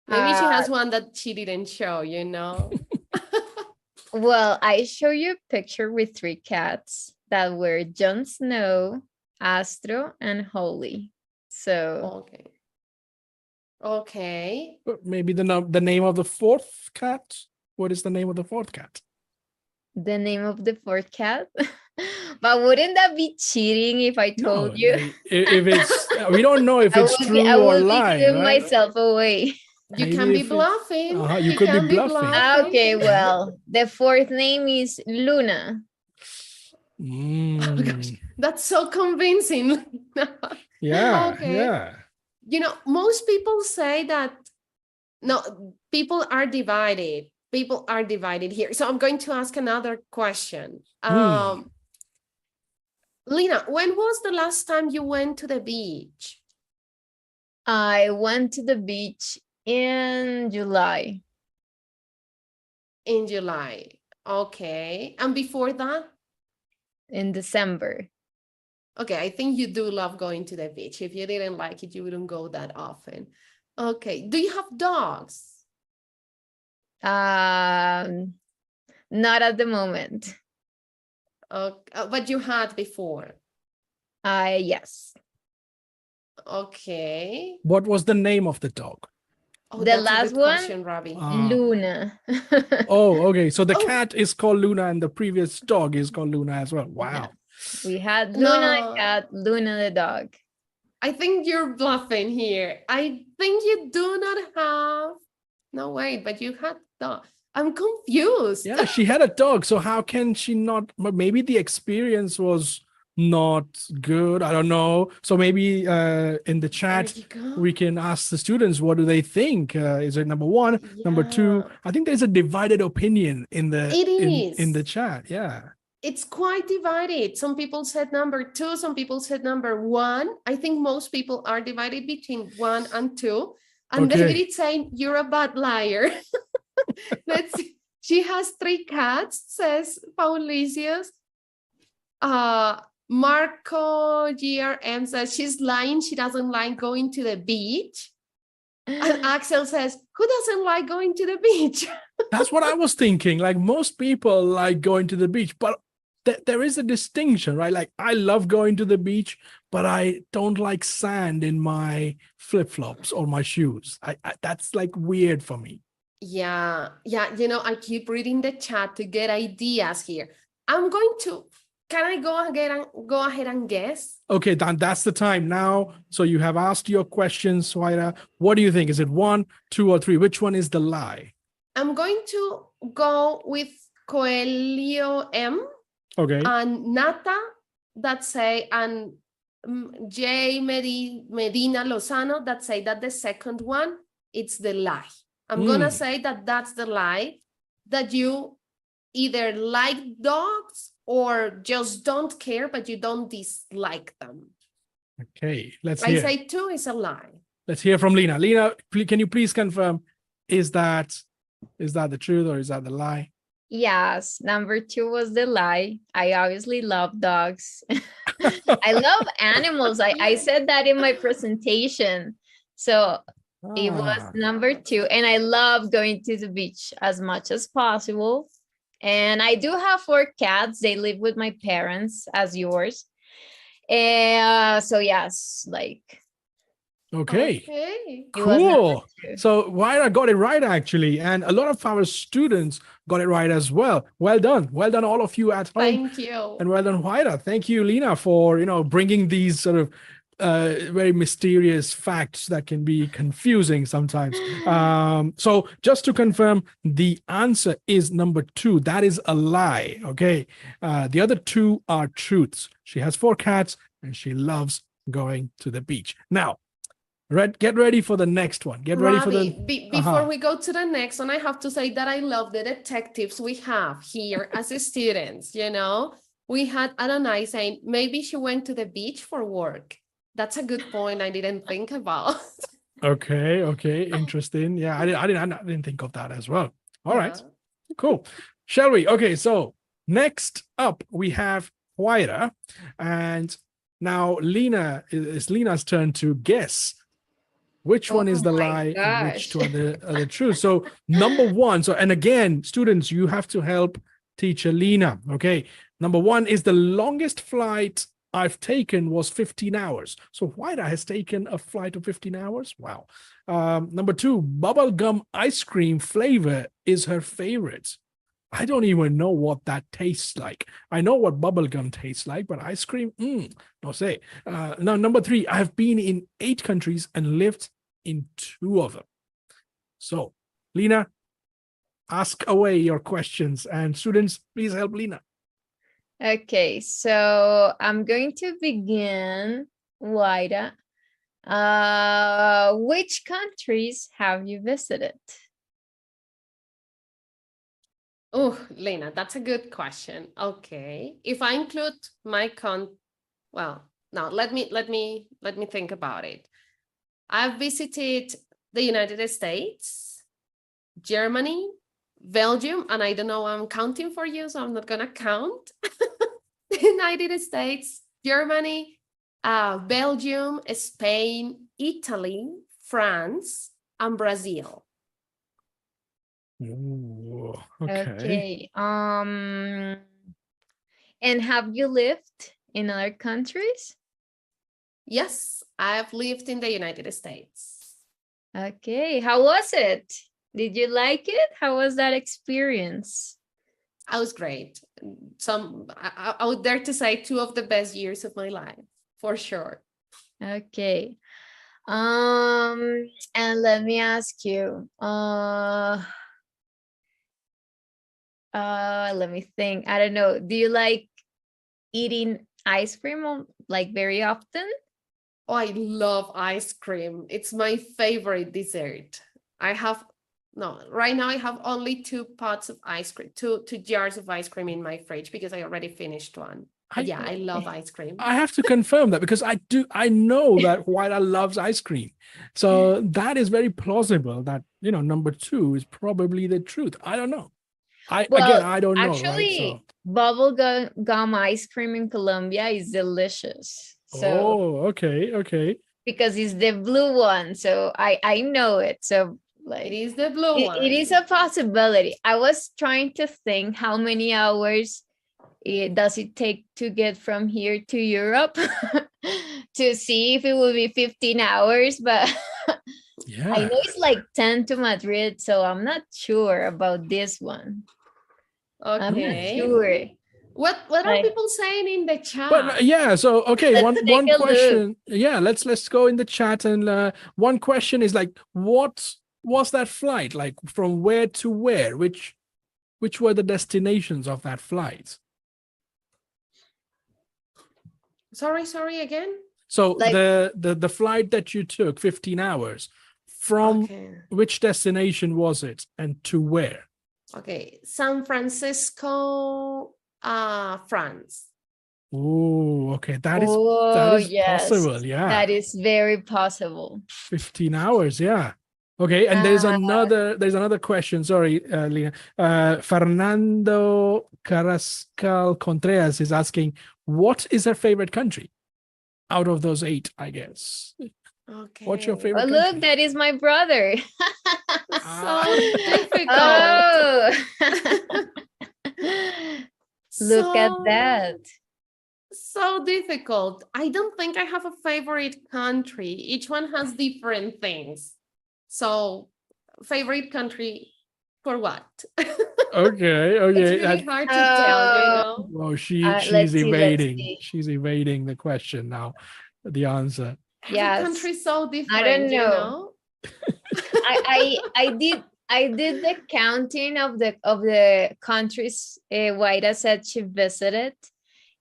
Maybe she has one that she didn't show, you know? Well, I show you a picture with 3 cats that were Jon Snow, Astro, and Holly. So Okay. Okay. Maybe the name of the fourth cat. What is the name of the fourth cat? the name of the 4th cat. But wouldn't that be cheating if I told you? If it's we don't know if it's I true or would be lie, giving right? myself away. You Maybe can be if it's- bluffing. you could be can bluffing. Okay, well, the 4th name is Luna. Oh, gosh, Mm, that's so convincing. yeah, Okay. yeah. You know, most people say that, no, people are divided. People are divided here. So I'm going to ask another question. Lena, when was the last time you went to the beach? I went to the beach in July. In July. Okay. And before that? In December. Okay, I think you do love going to the beach. If you didn't like it, you wouldn't go that often. Okay. Do you have dogs? Not at the moment. But you had before. Yes. Okay. What was the name of the dog? Oh, The that's a last good one? question, Robbie. Luna. Oh, okay. So the Oh. cat is called Luna and the previous dog is called Luna as well. Wow. We had Luna No. the cat, Luna the dog. I think you're bluffing here. I think you do not have. No, wait, but you had dog. I'm confused. Yeah, she had a dog. So how can she not? But maybe the experience was not good. I don't know. So maybe in the chat, There you go. we can ask the students, what do they think? Is it number 1, number 2? Yeah. I think there's a divided opinion in the It in the is. chat. Yeah. It's quite divided. Some people said number 2, some people said number 1. I think most people are divided between 1 and 2. And Okay. David is saying, you're a bad liar. Let's see. She has 3 cats, says Paulisius. Marco GRM says she's lying. She doesn't like going to the beach. And Axel says, who doesn't like going to the beach? That's what I was thinking. Like most people like going to the beach, but there is a distinction, right? Like I love going to the beach, but I don't like sand in my flip-flops or my shoes. I that's like weird for me. Yeah. You know, I keep reading the chat to get ideas here. I'm going to, can I go ahead and guess? Okay, Dan, that's the time now. So you have asked your questions, Swaira. What do you think? Is it 1, 2, or 3? Which one is the lie? I'm going to go with Coelho M. Okay. And Nata that say, and J. Medina Lozano that say that the second one, it's the lie. I'm gonna say that that's the lie, that you either like dogs or just don't care, but you don't dislike them. Okay, let's I hear. say 2 is a lie. Let's hear from Lena. Lena, can you please confirm, is that the truth or is that the lie? Yes, number 2 was the lie. I obviously love dogs. I love animals. I said that in my presentation. So it was number 2. And I love going to the beach as much as possible. And I do have 4 cats. They live with my parents as yours. So yes, like. Okay. Okay. Cool. So Waira got it right, actually. And a lot of our students got it right as well. Well done. Well done, all of you at home. Thank you. And well done, Waira. Thank you, Lena, for, bringing these sort of very mysterious facts that can be confusing sometimes. So just to confirm, the answer is number 2. That is a lie. Okay. The other 2 are truths. She has 4 cats and she loves going to the beach. Now, get ready for the next one. Get ready for the. Before we go to the next one, I have to say that I love the detectives we have here as students. We had Adonai saying maybe she went to the beach for work. That's a good point. I didn't think about. Okay, interesting. Yeah, I didn't think of that as well. All right, cool. Shall we? Okay, so next up we have Huayra, and Now, Lena, it's Lena's turn to guess which one is Oh the my lie and which two gosh. are the truth. So number one, so, and again, students, you have to help teacher Lena, okay? Number one is the longest flight I've taken was 15 hours. So Whita has taken a flight of 15 hours. Wow. Number two, bubblegum ice cream flavor is her favorite. I don't even know what that tastes like. I know what bubblegum tastes like, but ice cream, no say. Now, number three, I have been in 8 countries and lived in 2 of them. So, Lena, ask away your questions. And students, please help Lena. Okay, so I'm going to begin, Waida. Which countries have you visited? Oh, Lena, that's a good question. Okay, if I include my well, now let me think about it. I've visited the United States, Germany, Belgium, and I don't know, I'm counting for you, so I'm not gonna count. The United States, Germany, Belgium, Spain, Italy, France, and Brazil. Ooh, Okay. And have you lived in other countries? Yes, I've lived in the United States. Okay, how was it? Did you like it? How was that experience? I was great. I would dare to say 2 of the best years of my life, for sure. Okay. And let me ask you, let me think. I don't know. Do you like eating ice cream like very often? Oh, I love ice cream. It's my favorite dessert. Right now I have only 2 pots of ice cream, two jars of ice cream in my fridge because I already finished one. But yeah, I love ice cream. I have to confirm that because I know that Whita loves ice cream. So that is very plausible that, number 2 is probably the truth. I don't know. I don't know, actually, right? So, bubble gum ice cream in Colombia is delicious. So, okay. because it's the blue one, so I know it. So like it is the blue one. It is a possibility. I was trying to think how many hours does it take to get from here to Europe to see if it will be 15 hours, but yeah. I know it's like 10 to Madrid, so I'm not sure about this one. Okay. I'm not sure. What are people saying in the chat? But yeah, so okay, one question. Look. Yeah, let's go in the chat, and one question is like, what was that flight like? From where to where? Which were the destinations of that flight? Sorry again. So Like, the flight that you took 15 hours from which destination was it and to where? Okay, San Francisco, France. Oh, okay. That is yes, possible. Yeah. that is very possible. 15 hours. Yeah. Okay. And there's another question. Sorry, Lena. Fernando Carrascal Contreras is asking, what is her favorite country out of those 8, I guess? Okay. What's your favorite country? Look, that is my brother. So difficult. Oh. Look at that. So difficult. I don't think I have a favorite country. Each one has different things. So favorite country for what? Okay. It's really hard to tell, Oh, she's evading. She's evading the question now. The answer. Yeah, country's so different. I don't know. I did the counting of the countries Waida said she visited,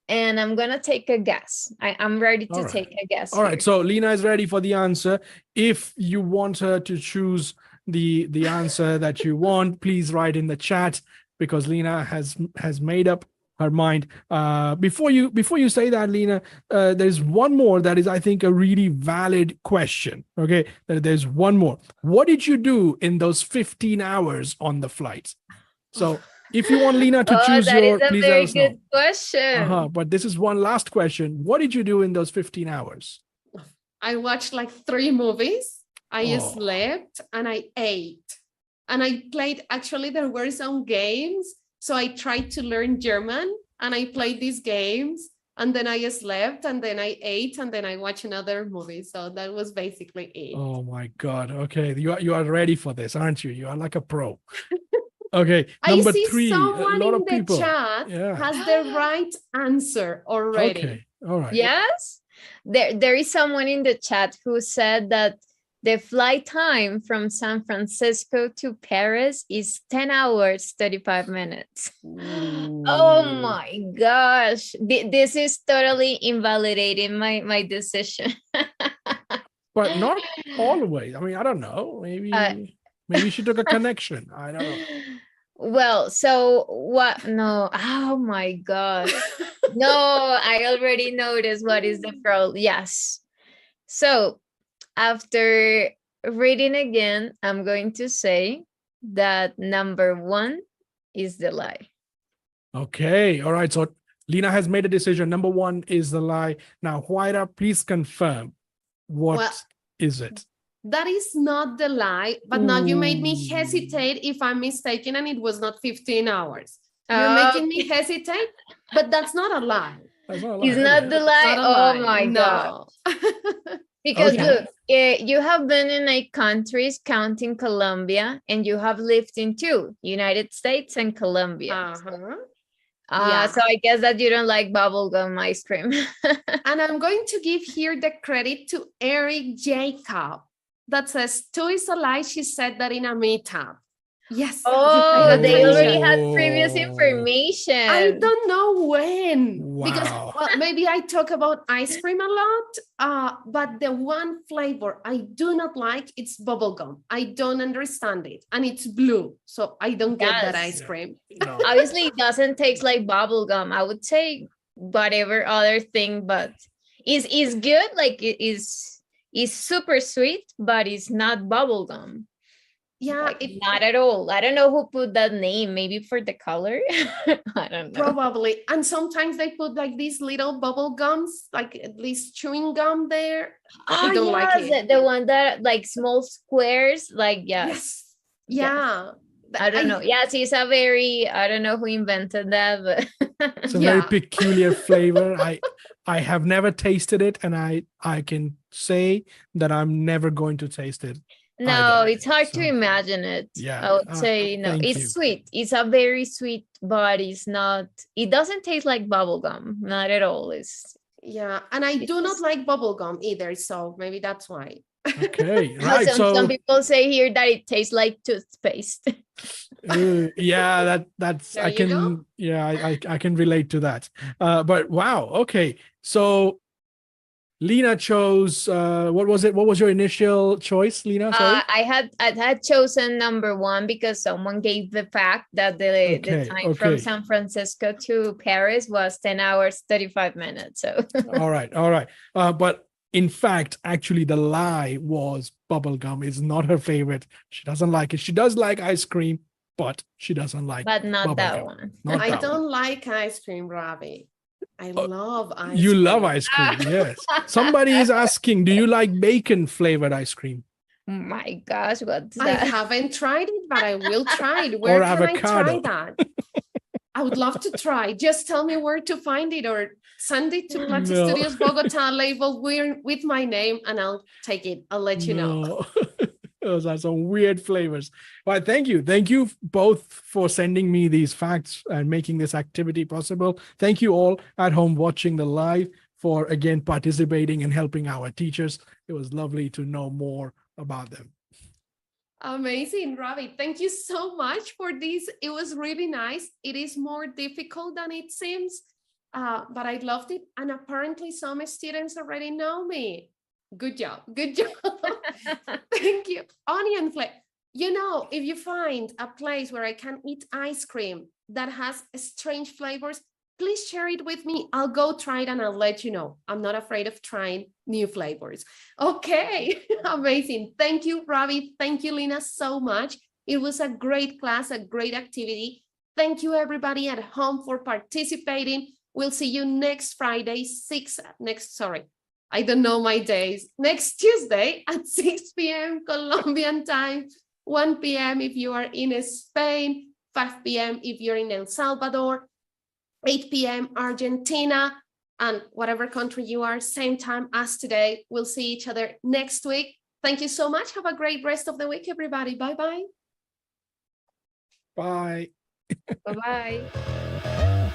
and I'm gonna take a guess. I'm ready to take a guess. All right, so Lena is ready for the answer. If you want her to choose the answer that you want, please write in the chat because Lena has made up her mind. Before you say that, Lena, there's one more that is, I think, a really valid question. Okay, there's one more. What did you do in those 15 hours on the flight? So If you want Lena to choose that your, is a please let very us know. good question. But this is one last question. What did you do in those 15 hours? I watched like 3 movies. I Oh. slept and I ate. And I played, actually, there were some games. So I tried to learn German and I played these games. And then I slept and then I ate and then I watched another movie. So that was basically it. Oh my God. Okay. You are ready for this, aren't you? You are like a pro. Okay. I Number see 3. A someone lot in of the people. chat Yeah. has the right answer already. Okay. All right. Yes, there is someone in the chat who said that the flight time from San Francisco to Paris is 10 hours, 35 minutes. Oh Ooh. my gosh. This is totally invalidating my decision. But not always. I mean, I don't know. Maybe she took a connection. I don't know. Well, so what? No. Oh my gosh. No, I already noticed what is the problem. Yes. So after reading again, I'm going to say that number 1 is the lie. Okay. All right. So Lena has made a decision. Number 1 is the lie. Now, Huayra, please confirm. What is it? That is not the lie, but now you made me Ooh. hesitate if I'm mistaken and it was not 15 hours. You're making me hesitate, but that's not a lie. That's not a lie. It's not the lie. Not a Oh lie. my God. No. Because Okay. look, you have been in 8 countries, counting Colombia, and you have lived in 2, United States and Colombia. Uh-huh. Yeah. So I guess that you don't like bubblegum ice cream. And I'm going to give here the credit to Eric Jacob that says 2 is a lie. She said that in a meetup. Yes. Oh, pay they already attention. had previous Oh. information. I don't know when, because Wow. well, maybe I talk about ice cream a lot, but the one flavor I do not like, it's bubblegum. I don't understand it, and it's blue, so I don't get that Yes. ice cream. No. Obviously, it doesn't taste like bubblegum. I would say whatever other thing, but is good. Like it is super sweet, but it's not bubblegum. Yeah, Like, not at all. I don't know who put that name. Maybe for the color. I don't know. probably. And sometimes they put like these little bubble gums, like at least chewing gum there. I don't like it. The one that like small squares. Like Yes. Yeah. I don't know. Yes, it's a very, I don't know who invented that, but It's a Yeah. very peculiar flavor. I have never tasted it, and I can say that I'm never going to taste it. no, either. it's hard to So, imagine it. yeah, I would say no. thank It's you. sweet. It's a very sweet, but it's not. It doesn't taste like bubblegum. Not at all. It's Yeah. And I It's do not just- like bubble gum either, so maybe that's why. Okay, right. some So people say here that it tastes like toothpaste. yeah, that's There I you can go. I can relate to that. But wow, okay. So Lena chose what was it? What was your initial choice, Lena? Sorry. I had chosen number 1 because someone gave the fact that the Okay, time from okay. San Francisco to Paris was 10 hours, 35 minutes. So All right. But in fact, actually, the lie was bubblegum is not her favorite. She doesn't like it. She does like ice cream, but she doesn't like but not that bubblegum. one. Not I that don't one. like ice cream, Ravi. I love ice You cream. love ice cream, yes. Somebody is asking, do you like bacon flavored ice cream? My gosh, what's I that? haven't tried it, but I will try it. Where can avocado. I try that? I would love to try. Just tell me where to find it or send it to Platzi No. Studios Bogota labeled with my name and I'll take it. I'll let you know. No. Those are some weird flavors. But thank you. Thank you both for sending me these facts and making this activity possible. Thank you all at home watching the live for, again, participating and helping our teachers. It was lovely to know more about them. Amazing, Ravi. Thank you so much for this. It was really nice. It is more difficult than it seems, but I loved it. And apparently some students already know me. Good job. Good job. Thank you. Onion flavor. You know, if you find a place where I can eat ice cream that has strange flavors, please share it with me. I'll go try it and I'll let you know. I'm not afraid of trying new flavors. Okay, amazing. Thank you, Ravi. Thank you, Lena, so much. It was a great class, a great activity. Thank you, everybody at home, for participating. We'll see you next Friday, I don't know my days. Next Tuesday at 6 p.m. Colombian time, 1 p.m. if you are in Spain, 5 p.m. if you're in El Salvador, 8 p.m. Argentina, and whatever country you are, same time as today. We'll see each other next week. Thank you so much. Have a great rest of the week, everybody. Bye-bye. Bye. Bye-bye.